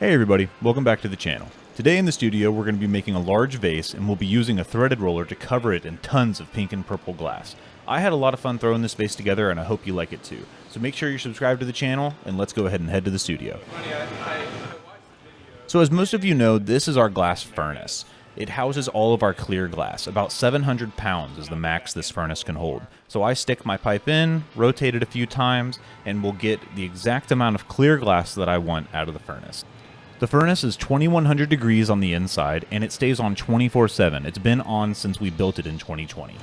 Hey everybody, welcome back to the channel. Today in the studio we're going to be making a large vase and we'll be using a threaded roller to cover it in tons of pink and purple glass. I had a lot of fun throwing this vase together and I hope you like it too. So make sure you're subscribed to the channel and let's go ahead and head to the studio. So as most of you know, this is our glass furnace. It houses all of our clear glass. About 700 pounds is the max this furnace can hold. So I stick my pipe in, rotate it a few times, and we'll get the exact amount of clear glass that I want out of the furnace. The furnace is 2100 degrees on the inside, and it stays on 24/7. It's been on since we built it in 2020.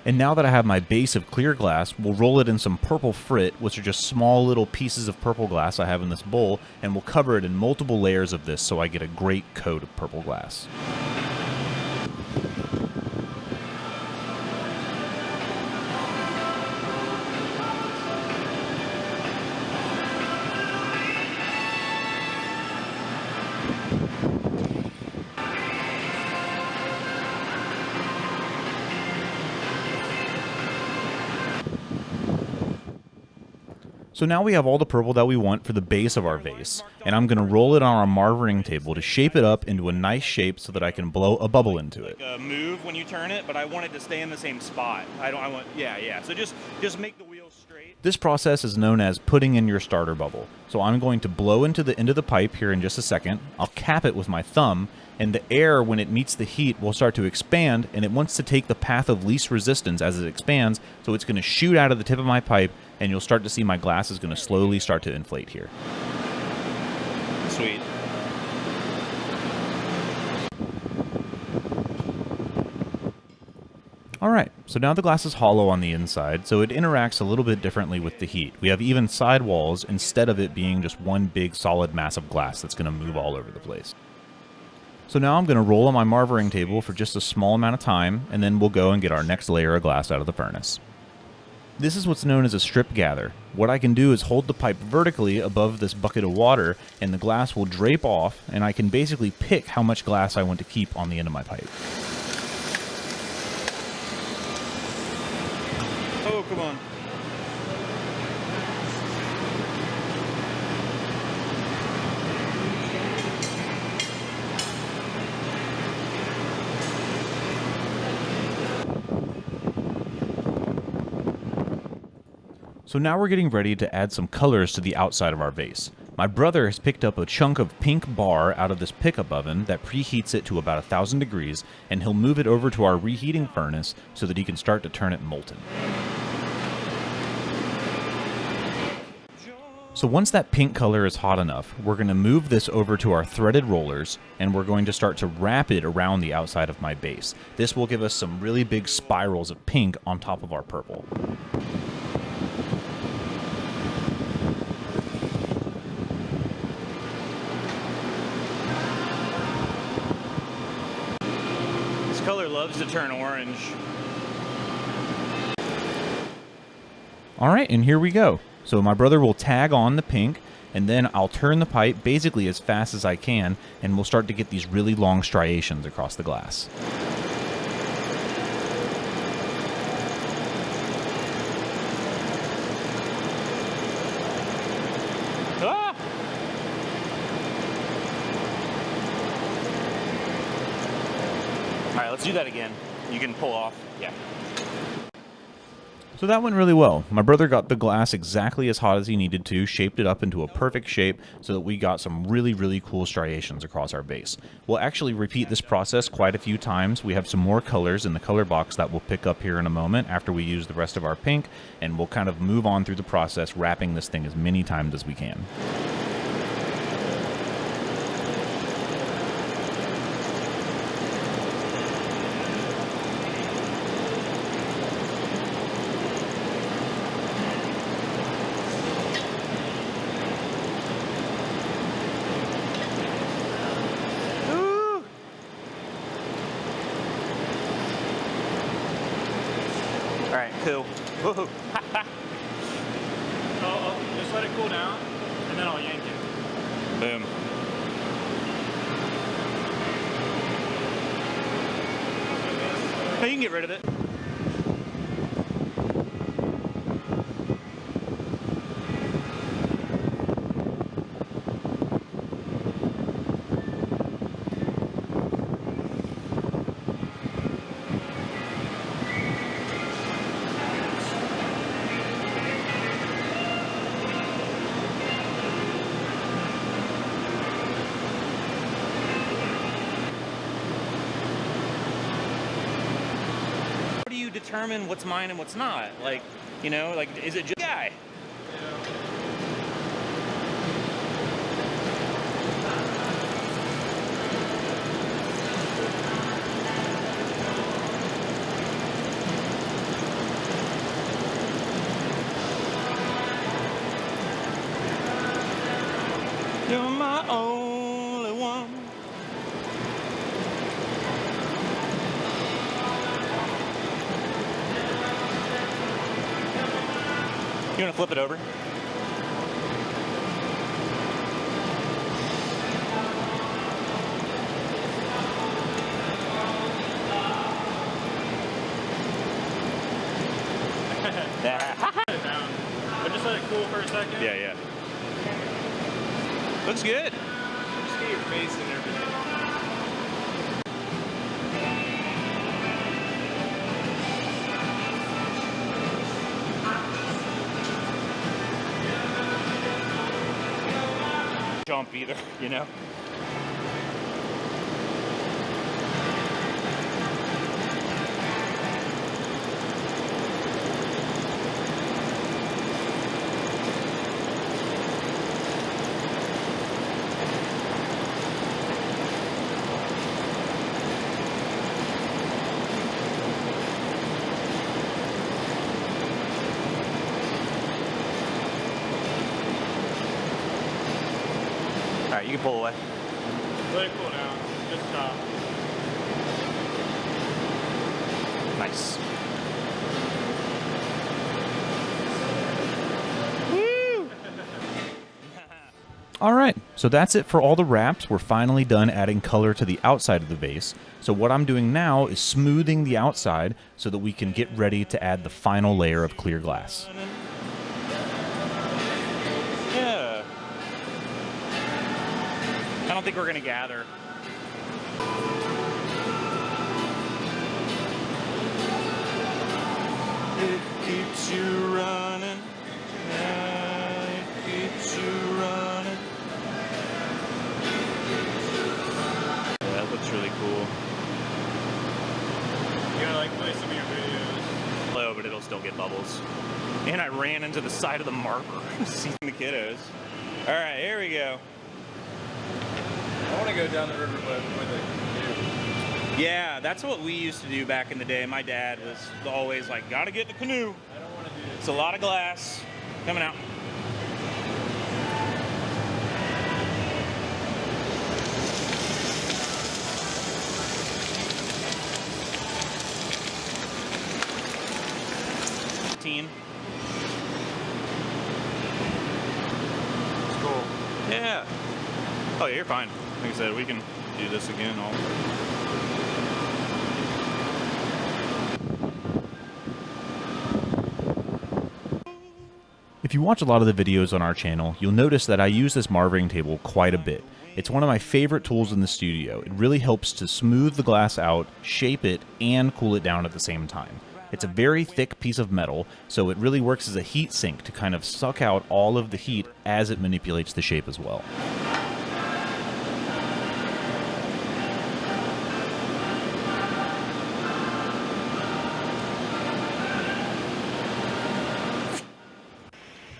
And now that I have my base of clear glass, we'll roll it in some purple frit, which are just small little pieces of purple glass I have in this bowl, and we'll cover it in multiple layers of this so I get a great coat of purple glass. So now we have all the purple that we want for the base of our vase, and I'm going to roll it on our marvering table to shape it up into a nice shape so that I can blow a bubble into it. Move when you turn it, but I want it to stay in the same spot. So just make the wheels straight. This process is known as putting in your starter bubble. So I'm going to blow into the end of the pipe here in just a second. I'll cap it with my thumb, and the air, when it meets the heat, will start to expand, and it wants to take the path of least resistance as it expands, so it's going to shoot out of the tip of my pipe, and you'll start to see my glass is going to slowly start to inflate here. Sweet. Alright, so now the glass is hollow on the inside, so it interacts a little bit differently with the heat. We have even side walls instead of it being just one big solid mass of glass that's going to move all over the place. So now I'm going to roll on my marvering table for just a small amount of time, and then we'll go and get our next layer of glass out of the furnace. This is what's known as a strip gather. What I can do is hold the pipe vertically above this bucket of water, and the glass will drape off, and I can basically pick how much glass I want to keep on the end of my pipe. Oh, come on. So now we're getting ready to add some colors to the outside of our vase. My brother has picked up a chunk of pink bar out of this pickup oven that preheats it to about 1000 degrees, and he'll move it over to our reheating furnace so that he can start to turn it molten. So once that pink color is hot enough, we're going to move this over to our threaded rollers, and we're going to start to wrap it around the outside of my base. This will give us some really big spirals of pink on top of our purple. This color loves to turn orange. Alright, and here we go. So my brother will tag on the pink, and then I'll turn the pipe basically as fast as I can, and we'll start to get these really long striations across the glass. Ah! All right, let's do that again. You can pull off. Yeah. So that went really well. My brother got the glass exactly as hot as he needed to, shaped it up into a perfect shape so that we got some really cool striations across our base. We'll actually repeat this process quite a few times. We have some more colors in the color box that we'll pick up here in a moment after we use the rest of our pink, and we'll kind of move on through the process, wrapping this thing as many times as we can. All right, cool. Woohoo. Just let it cool down, and then I'll yank it. Boom. No, you can get rid of it. determine what's mine and what's not? Like, you know, like, is it just guy? You're my only one. You want to flip it over? But just let it cool for a second. Yeah, yeah. Looks good. Just get your face and everything. Jump either, you know? All right, you can pull away. Let it cool down. Just stop. Nice. Woo! All right, so that's it for all the wraps. We're finally done adding color to the outside of the vase. So what I'm doing now is smoothing the outside so that we can get ready to add the final layer of clear glass. Yeah. I don't think we're gonna gather. It keeps you running. It keeps you running. Yeah, that looks really cool. You gotta like play some of your videos. Low, but it'll still get bubbles. And I ran into the side of the marker, seeing the kiddos. All right, here we go. I want to go down the river with a canoe. Yeah, that's what we used to do back in the day. My dad was always like, gotta get the canoe. I don't want to do this. It's a lot of glass coming out. It's Cool. Yeah. Oh, yeah, you're fine. Like I said, we can do this again. If you watch a lot of the videos on our channel, you'll notice that I use this marvering table quite a bit. It's one of my favorite tools in the studio. It really helps to smooth the glass out, shape it, and cool it down at the same time. It's a very thick piece of metal, so it really works as a heat sink to kind of suck out all of the heat as it manipulates the shape as well.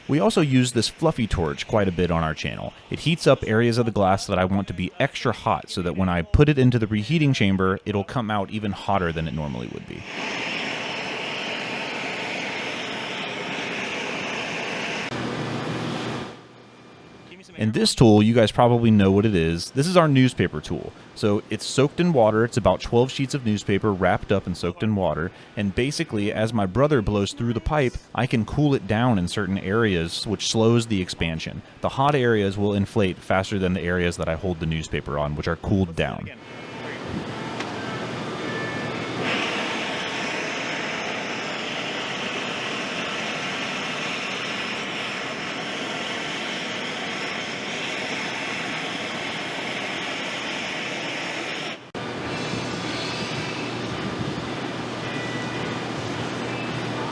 We also use this fluffy torch quite a bit on our channel. It heats up areas of the glass that I want to be extra hot so that when I put it into the reheating chamber, it'll come out even hotter than it normally would be. And this tool, you guys probably know what it is. This is our newspaper tool. So it's soaked in water. It's about 12 sheets of newspaper wrapped up and soaked in water. And basically, as my brother blows through the pipe, I can cool it down in certain areas, which slows the expansion. The hot areas will inflate faster than the areas that I hold the newspaper on, which are cooled down.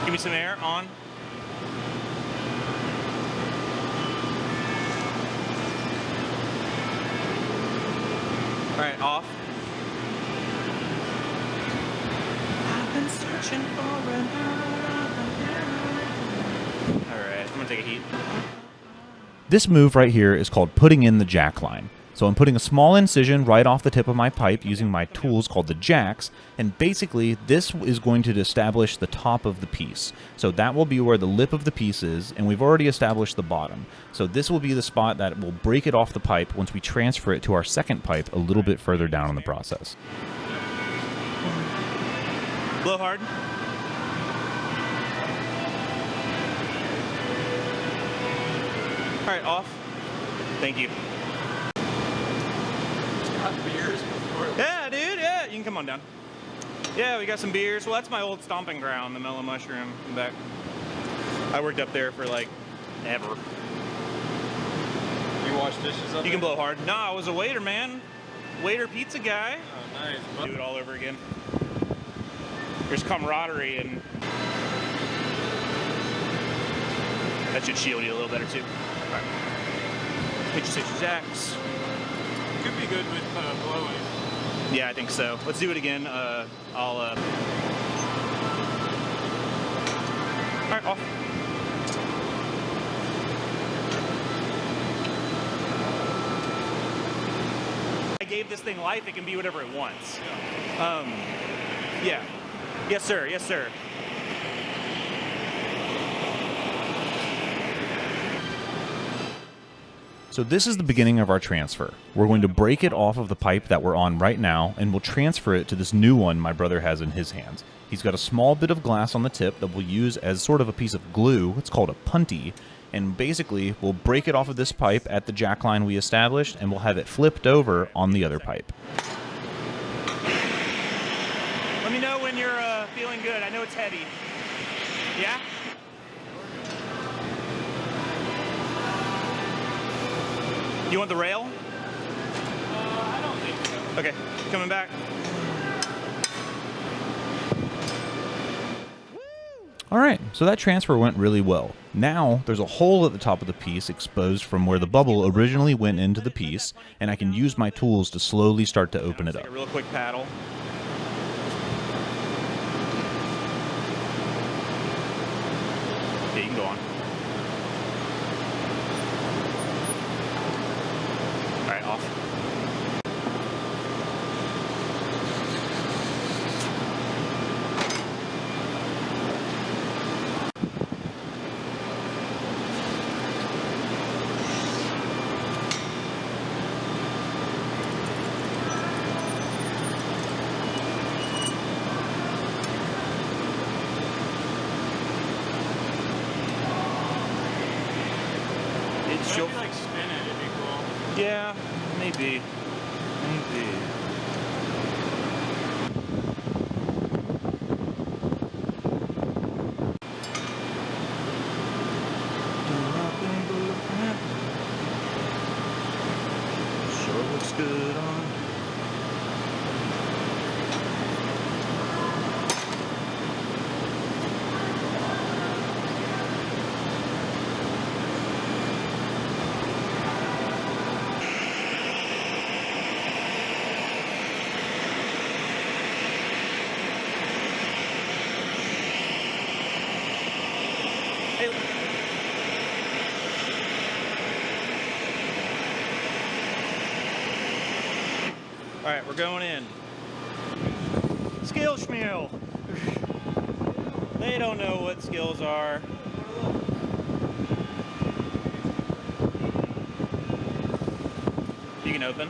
Give me some air on. All right, off. I've been searching for Alright, I'm gonna take a heat. This move right here is called putting in the jack line. So I'm putting a small incision right off the tip of my pipe using my tools called the jacks, and basically this is going to establish the top of the piece. So that will be where the lip of the piece is, and we've already established the bottom. So this will be the spot that will break it off the pipe once we transfer it to our second pipe a little bit further down in the process. Blow hard. Alright, off. Thank you. Beers before. Yeah, dude, yeah. You can come on down. Yeah, we got some beers. Well, that's my old stomping ground, the Mellow Mushroom in back. I worked up there for like ever. You wash dishes up You can there? blow hard. No, I was a waiter, man. Waiter pizza guy. Oh, nice. Do it all over again. There's camaraderie, and that should shield you a little better too. All right. Hit your 6 jacks. Could be good with blowing. Yeah, I think so. Let's do it again. All right, off. I gave this thing life. It can be whatever it wants. Yeah. Yes, sir. Yes, sir. So this is the beginning of our transfer. We're going to break it off of the pipe that we're on right now, and we'll transfer it to this new one my brother has in his hands. He's got a small bit of glass on the tip that we'll use as sort of a piece of glue. It's called a punty, and basically we'll break it off of this pipe at the jack line we established, and we'll have it flipped over on the other pipe. Let me know when you're feeling good. I know it's heavy. Yeah? You want the rail? I don't think so. Okay, coming back. All right, so that transfer went really well. Now there's a hole at the top of the piece exposed from where the bubble originally went into the piece, and I can use my tools to slowly start to open it Take up. a real quick paddle. Yeah, you can go on. All right, off. It's Maybe like spin it, it'd be cool. Yeah, maybe. Maybe. Sure looks good on. Hey. All right, we're going in. Skill schmeal. They don't know what skills are. You can open.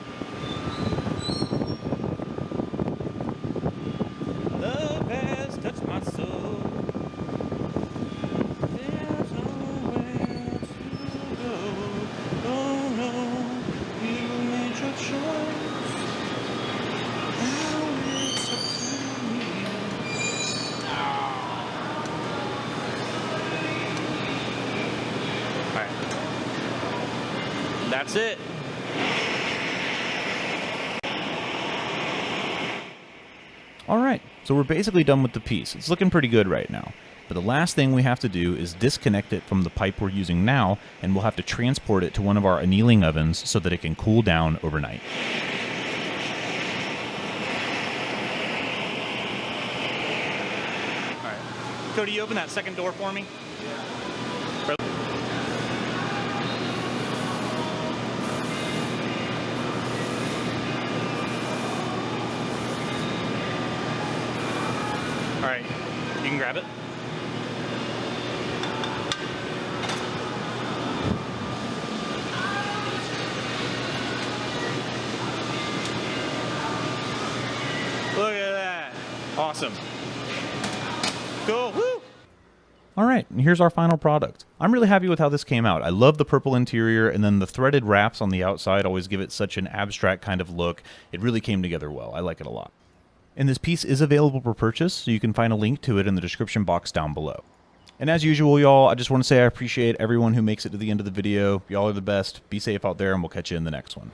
Love has touched my soul. There's nowhere to go. Oh no, you made your choice. Now it's up to me. All right. That's it. All right, so we're basically done with the piece. It's looking pretty good right now. But the last thing we have to do is disconnect it from the pipe we're using now, and we'll have to transport it to one of our annealing ovens so that it can cool down overnight. All right. Cody, you open that second door for me? All right, you can grab it. Look at that. Awesome. Cool. Woo! All right, and here's our final product. I'm really happy with how this came out. I love the purple interior, and then the threaded wraps on the outside always give it such an abstract kind of look. It really came together well. I like it a lot. And this piece is available for purchase, so you can find a link to it in the description box down below. And as usual, y'all, I just want to say I appreciate everyone who makes it to the end of the video. Y'all are the best. Be safe out there, and we'll catch you in the next one.